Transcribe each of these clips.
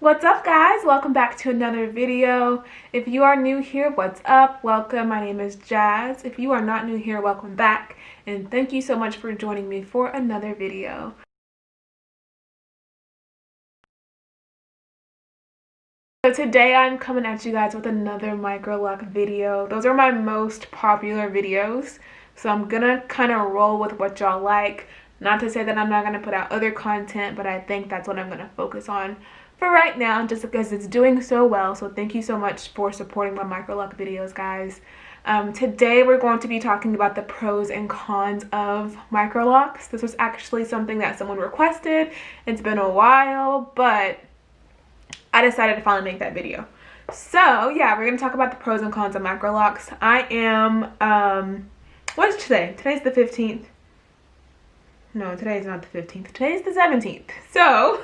What's up, guys? Welcome back to another video. If you are new here, what's up? Welcome. My name is Jazz. If you are not new here, welcome back, and thank you so much for joining me for another video. So today I'm coming at you guys with another Microloc video. Those are my most popular videos, so I'm gonna kind of roll with what y'all like. Not to say that I'm not gonna put out other content, but I think that's what I'm gonna focus on for right now, just because it's doing so well. So thank you so much for supporting my Microloc videos, guys. Today we're going to be talking about the pros and cons of Microlocs. This was actually something that someone requested. It's been a while, but I decided to finally make that video. So yeah, we're gonna talk about the pros and cons of Microlocs. I am what is today? Today's the 15th. No, today is not the 15th. Today is the 17th. So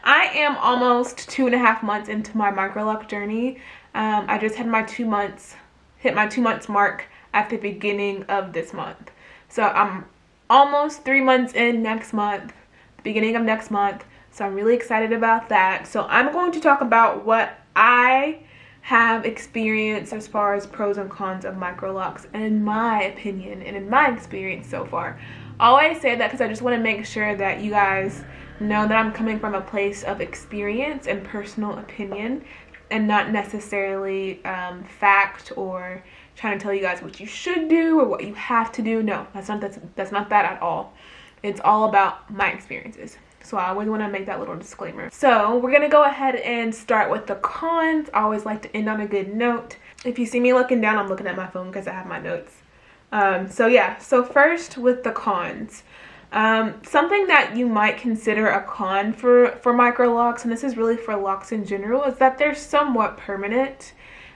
I am almost 2.5 months into my Microloc journey. I just had my 2 months, hit my 2 months mark at the beginning of this month. So I'm almost 3 months in next month, the beginning of next month. So I'm really excited about that. So I'm going to talk about what I have experienced as far as pros and cons of Microlocs, in my opinion and in my experience so far. I always say that because I just want to make sure that you guys know that I'm coming from a place of experience and personal opinion, and not necessarily fact or trying to tell you guys what you should do or what you have to do. No, that's not that at all. It's all about my experiences. So I always want to make that little disclaimer. So we're gonna go ahead and start with the cons. I always like to end on a good note. If you see me looking down, I'm looking at my phone because I have my notes. So first with the cons. Something that you might consider a con for Microlocs, and this is really for locks in general, is that they're somewhat permanent.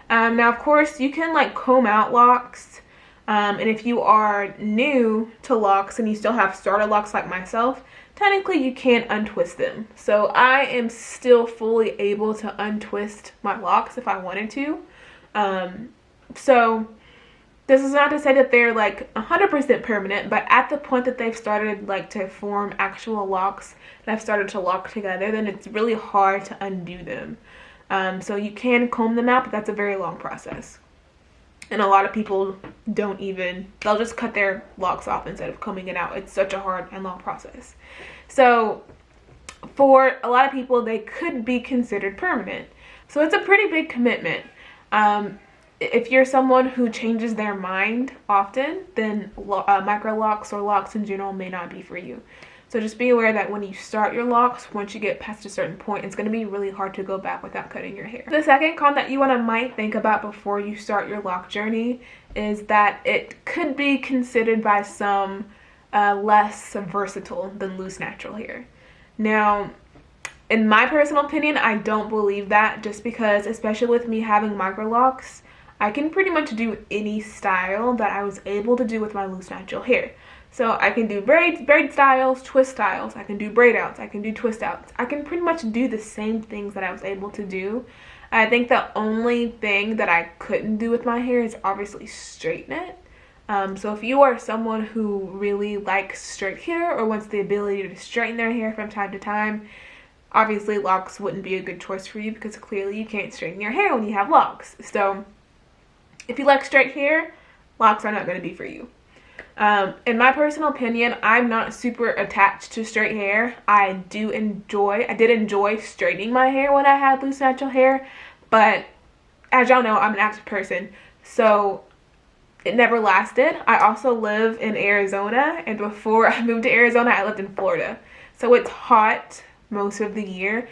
Now of course you can like comb out locks, and if you are new to locks and you still have starter locks like myself, technically you can't untwist them. So I am still fully able to untwist my locks if I wanted to. So this is not to say that they're like 100% permanent, but at the point that they've started like to form actual locks and I've started to lock together, then it's really hard to undo them. So you can comb them out, but that's a very long process. And a lot of people they'll just cut their locks off instead of combing it out. It's such a hard and long process. So for a lot of people, they could be considered permanent. So it's a pretty big commitment. If you're someone who changes their mind often, then Microlocs or locks in general may not be for you. So just be aware that when you start your locks, once you get past a certain point, it's going to be really hard to go back without cutting your hair. The second con that you might think about before you start your lock journey is that it could be considered by some less versatile than loose natural hair. Now, in my personal opinion, I don't believe that, just because, especially with me having Microlocs, I can pretty much do any style that I was able to do with my loose natural hair. So I can do braid styles, twist styles, I can do braid outs, I can do twist outs. I can pretty much do the same things that I was able to do. I think the only thing that I couldn't do with my hair is obviously straighten it. So if you are someone who really likes straight hair or wants the ability to straighten their hair from time to time, obviously locks wouldn't be a good choice for you, because clearly you can't straighten your hair when you have locks. So if you like straight hair, locks are not going to be for you. In my personal opinion, I'm not super attached to straight hair. I did enjoy straightening my hair when I had loose natural hair, but as y'all know, I'm an active person, so it never lasted. I also live in Arizona, and before I moved to Arizona, I lived in Florida. So it's hot most of the year.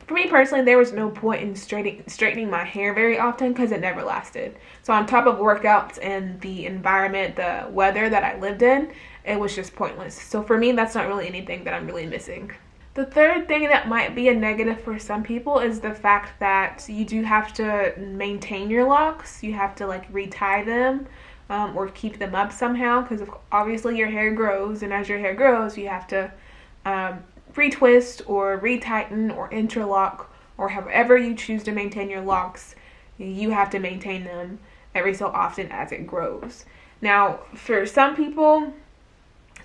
For me personally, there was no point in straightening my hair very often because it never lasted. So on top of workouts and the environment, the weather that I lived in, it was just pointless. So for me, that's not really anything that I'm really missing. The third thing that might be a negative for some people is the fact that you do have to maintain your locks. You have to like retie them or keep them up somehow, because obviously your hair grows, and as your hair grows, you have to retwist or retighten or interlock, or however you choose to maintain your locks. You have to maintain them every so often as it grows. Now, for some people,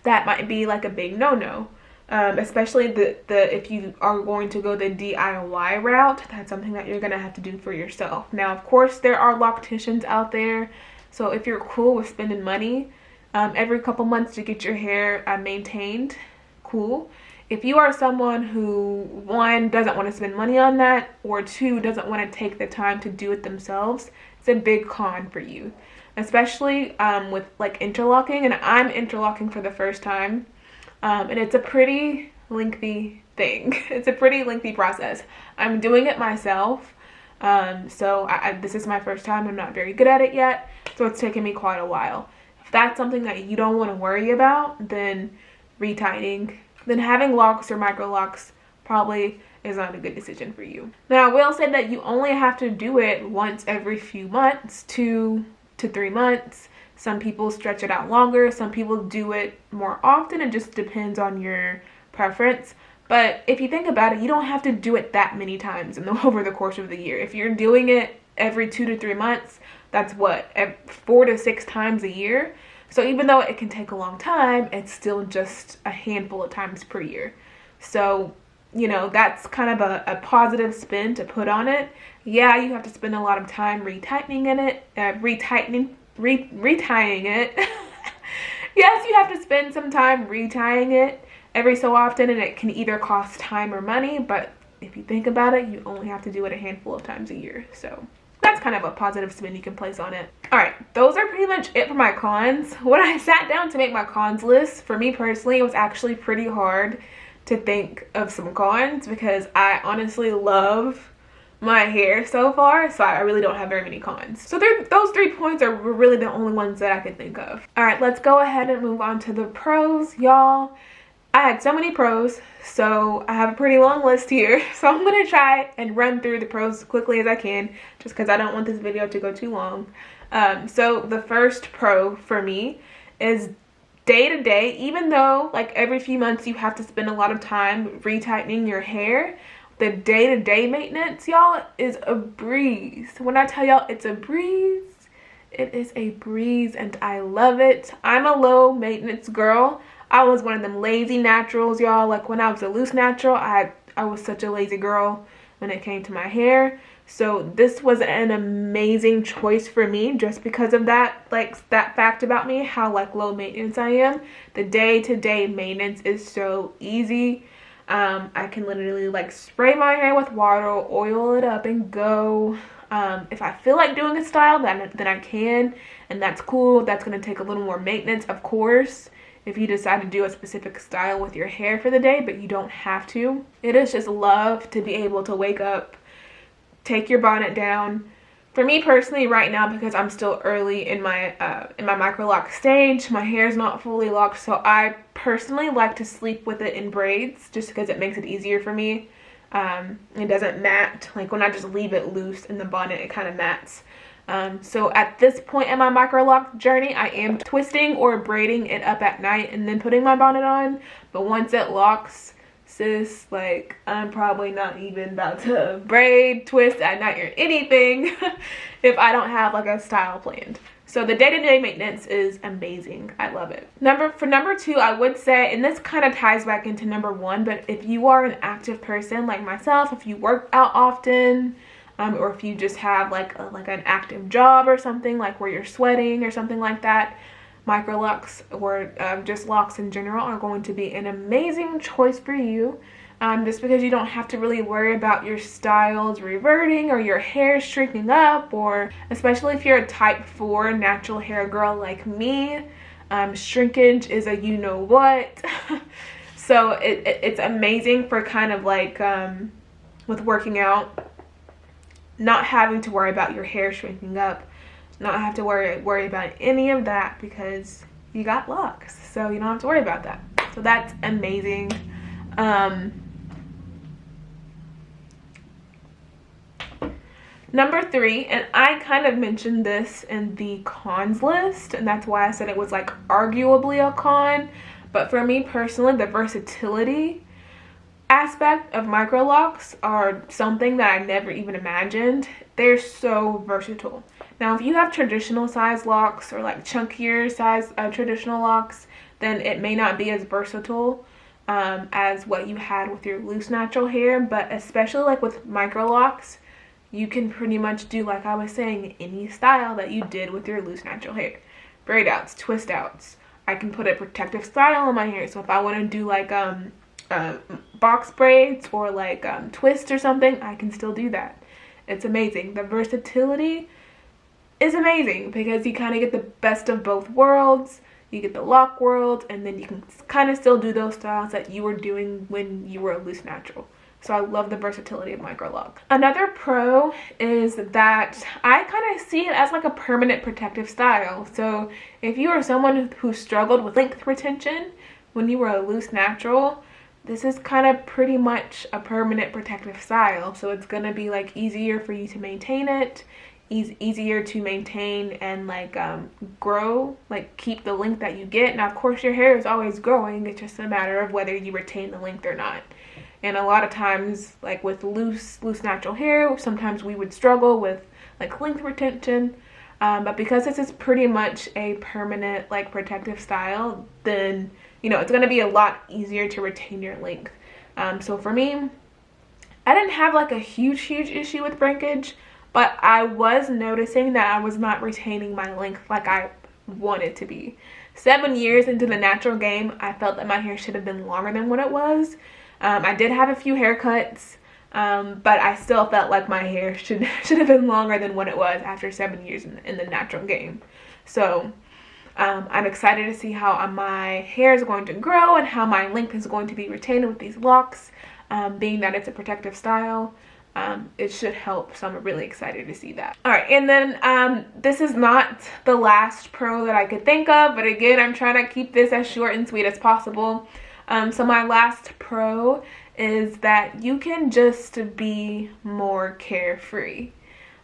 that might be like a big no-no. especially if you are going to go the DIY route. That's something that you're gonna have to do for yourself. Now, of course, there are locticians out there, so if you're cool with spending money every couple months to get your hair maintained, cool. If you are someone who, one, doesn't want to spend money on that, or two, doesn't want to take the time to do it themselves, it's a big con for you, especially with like interlocking. And I'm interlocking for the first time. And it's a pretty lengthy thing. It's a pretty lengthy process. I'm doing it myself. So this is my first time. I'm not very good at it yet. So it's taken me quite a while. If that's something that you don't want to worry about, then retightening, then having locks or micro locks probably is not a good decision for you. Now, I will say that you only have to do it once every few months, 2 to 3 months. Some people stretch it out longer. Some people do it more often. It just depends on your preference. But if you think about it, you don't have to do it that many times over the course of the year. If you're doing it every 2 to 3 months, that's what, 4 to 6 times a year. So even though it can take a long time, it's still just a handful of times per year. So, you know, that's kind of a positive spin to put on it. Yeah, you have to spend a lot of time retying it. Yes, you have to spend some time retying it every so often, and it can either cost time or money, but if you think about it, you only have to do it a handful of times a year. So that's kind of a positive spin you can place on it. All right, those are pretty much it for my cons. When I sat down to make my cons list, for me personally, it was actually pretty hard to think of some cons because I honestly love my hair so far, so I really don't have very many cons. So those 3 points are really the only ones that I could think of. All right, let's go ahead and move on to the pros, y'all. I had so many pros, so I have a pretty long list here. So I'm gonna try and run through the pros as quickly as I can, just because I don't want this video to go too long. So the first pro for me is day to day. Even though like every few months you have to spend a lot of time retightening your hair, the day-to-day maintenance, y'all, is a breeze. When I tell y'all it's a breeze, it is a breeze, and I love it. I'm a low maintenance girl. I was one of them lazy naturals, y'all. Like when I was a loose natural, I was such a lazy girl when it came to my hair. So this was an amazing choice for me just because of that, like that fact about me, how like low maintenance I am. The day-to-day maintenance is so easy. I can literally like spray my hair with water, oil it up and go. If I feel like doing a style, then I can, and that's cool. That's going to take a little more maintenance, of course, if you decide to do a specific style with your hair for the day, but you don't have to. It is just love to be able to wake up, take your bonnet down. For me personally right now, because I'm still early in my micro lock stage, my hair is not fully locked, so I personally like to sleep with it in braids just because it makes it easier for me. It doesn't mat. Like when I just leave it loose in the bonnet, it kind of mats. So at this point in my micro lock journey, I am twisting or braiding it up at night and then putting my bonnet on. But once it locks, sis, like I'm probably not even about to braid, twist at night or anything if I don't have like a style planned. So the day-to-day maintenance is amazing. I love it. For number 2, I would say, and this kind of ties back into number 1, but if you are an active person like myself, if you work out often, or if you just have like an active job or something, like where you're sweating or something like that, Microlocs or just locks in general are going to be an amazing choice for you. Just because you don't have to really worry about your styles reverting or your hair shrinking up, or especially if you're a type 4 natural hair girl like me, shrinkage is a you know what. So it's amazing for kind of like with working out, not having to worry about your hair shrinking up, not have to worry about any of that because you got locks, so you don't have to worry about that. So that's amazing. Number 3, and I kind of mentioned this in the cons list, and that's why I said it was like arguably a con, but for me personally, the versatility aspect of micro locks are something that I never even imagined. They're so versatile. Now, if you have traditional size locks or like chunkier size traditional locks, then it may not be as versatile. as what you had with your loose natural hair, but especially like with Microlocs, you can pretty much do, like I was saying, any style that you did with your loose natural hair. Braid outs, twist outs. I can put a protective style on my hair, so if I want to do like box braids or like twists or something, I can still do that. It's amazing. The versatility is amazing because you kind of get the best of both worlds. You get the lock world, and then you can kind of still do those styles that you were doing when you were a loose natural. So I love the versatility of Microloc. Another pro is that I kind of see it as like a permanent protective style. So if you are someone who struggled with length retention when you were a loose natural, this is kind of pretty much a permanent protective style. So it's going to be like easier for you to maintain it, easier to maintain and like grow, like keep the length that you get. Now of course your hair is always growing, it's just a matter of whether you retain the length or not. And a lot of times, like with loose natural hair, sometimes we would struggle with like length retention, but because this is pretty much a permanent like protective style, then you know it's going to be a lot easier to retain your length. So for me, I didn't have like a huge issue with breakage, but I was noticing that I was not retaining my length like I wanted to be. 7 years into the natural game, I felt that my hair should have been longer than what it was. I did have a few haircuts, but I still felt like my hair should have been longer than what it was after 7 years in the natural game. So I'm excited to see how my hair is going to grow and how my length is going to be retained with these locks, being that it's a protective style. It should help, so I'm really excited to see that. All right, and then this is not the last pro that I could think of, but again, I'm trying to keep this as short and sweet as possible. So my last pro is that you can just be more carefree.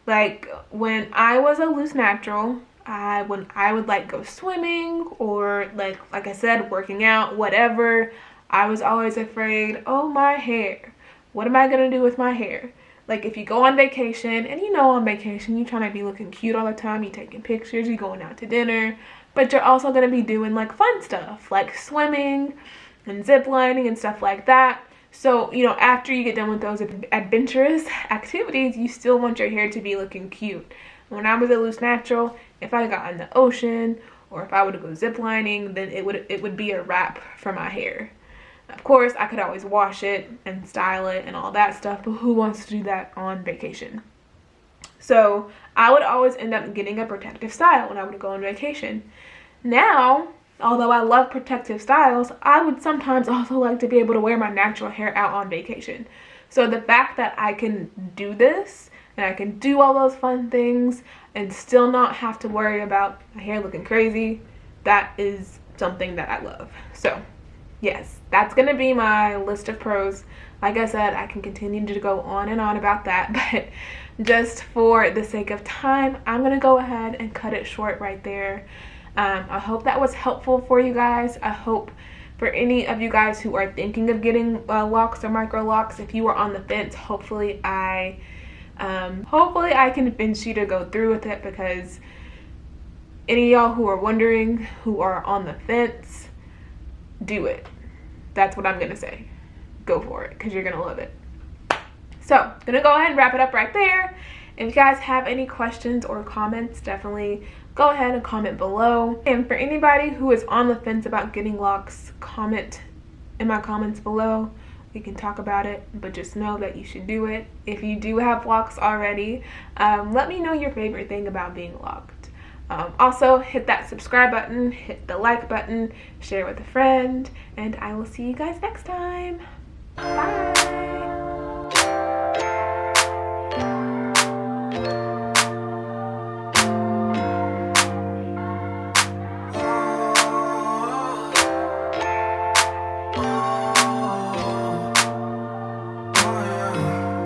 Like when I was a loose natural, when I would like go swimming or like I said, working out, whatever, I was always afraid, oh, my hair. What am I gonna do with my hair? Like if you go on vacation, and you know on vacation you're trying to be looking cute all the time, you're taking pictures, you're going out to dinner, but you're also gonna be doing like fun stuff like swimming and zip lining and stuff like that. So, you know, after you get done with those adventurous activities, you still want your hair to be looking cute. When I was a loose natural, if I got in the ocean or if I would go zip lining, then it would be a wrap for my hair. Of course, I could always wash it and style it and all that stuff, but who wants to do that on vacation? So I would always end up getting a protective style when I would go on vacation. Now, although I love protective styles, I would sometimes also like to be able to wear my natural hair out on vacation. So the fact that I can do this and I can do all those fun things and still not have to worry about my hair looking crazy, that is something that I love. So yes, that's going to be my list of pros. Like I said, I can continue to go on and on about that, but just for the sake of time, I'm going to go ahead and cut it short right there. I hope that was helpful for you guys. I hope for any of you guys who are thinking of getting locks or Microlocs, if you are on the fence, hopefully I convince you to go through with it, because any of y'all who are wondering, who are on the fence, do it. That's what I'm gonna say. Go for it, because you're gonna love it. So I'm gonna go ahead and wrap it up right there. If you guys have any questions or comments, definitely go ahead and comment below. And for anybody who is on the fence about getting locks, comment in my comments below. We can talk about it, but just know that you should do it. If you do have locks already, let me know your favorite thing about being locked. Also, hit that subscribe button, hit the like button, share with a friend, and I will see you guys next time. Bye!